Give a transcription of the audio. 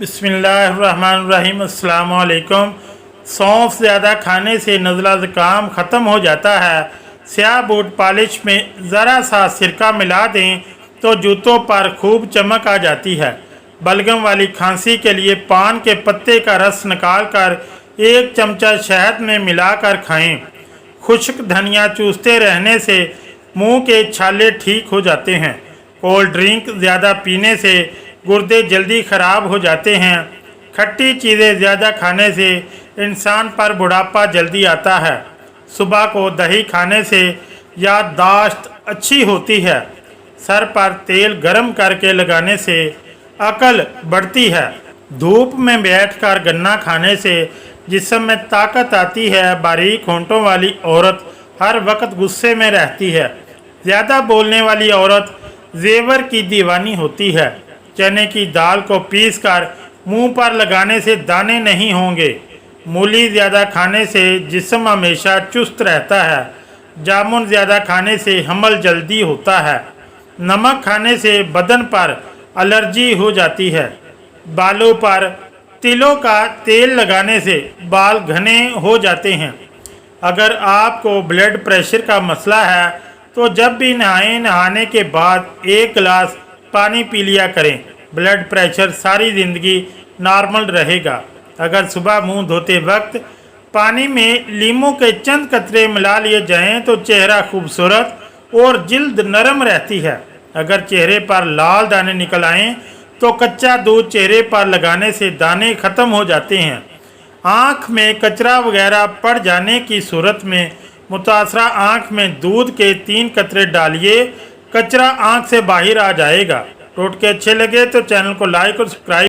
बिस्मिल्लाहिर्रहमानिर्रहीम। अस्सलाम वालेकुम। सौंफ ज़्यादा खाने से नज़ला ज़ुकाम ख़त्म हो जाता है। स्याह बूट पॉलिश में ज़रा सा सिरका मिला दें तो जूतों पर खूब चमक आ जाती है। बलगम वाली खांसी के लिए पान के पत्ते का रस निकाल कर 1 चमचा शहद में मिलाकर खाएं। खुश्क धनिया चूसते रहने से मुंह के छाले ठीक हो जाते हैं। कोल्ड ड्रिंक ज़्यादा पीने से गुर्दे जल्दी ख़राब हो जाते हैं। खट्टी चीज़ें ज़्यादा खाने से इंसान पर बुढ़ापा जल्दी आता है। सुबह को दही खाने से याददाश्त अच्छी होती है। सर पर तेल गरम करके लगाने से अकल बढ़ती है। धूप में बैठकर गन्ना खाने से जिस्म में ताकत आती है। बारीक होंठों वाली औरत हर वक्त गुस्से में रहती है। ज़्यादा बोलने वाली औरत जेवर की दीवानी होती है। चने की दाल को पीसकर मुंह पर लगाने से दाने नहीं होंगे। मूली ज़्यादा खाने से जिस्म हमेशा चुस्त रहता है। जामुन ज़्यादा खाने से हमल जल्दी होता है। नमक खाने से बदन पर एलर्जी हो जाती है। बालों पर तिलों का तेल लगाने से बाल घने हो जाते हैं। अगर आपको ब्लड प्रेशर का मसला है तो जब भी नहाने के बाद 1 गिलास पानी पी लिया करें। ब्लड प्रेशर सारी ज़िंदगी नॉर्मल रहेगा। अगर सुबह मुंह धोते वक्त पानी में लीमू के चंद कतरे मिला लिए जाएं तो चेहरा खूबसूरत और जिल्द नरम रहती है। अगर चेहरे पर लाल दाने निकल आएँ तो कच्चा दूध चेहरे पर लगाने से दाने ख़त्म हो जाते हैं। आँख में कचरा वगैरह पड़ जाने की सूरत में मुतासरा आँख में दूध के 3 कतरे डालिए। कचरा आँख से बाहर आ जाएगा। टोटके अच्छे लगे तो चैनल को लाइक और सब्सक्राइब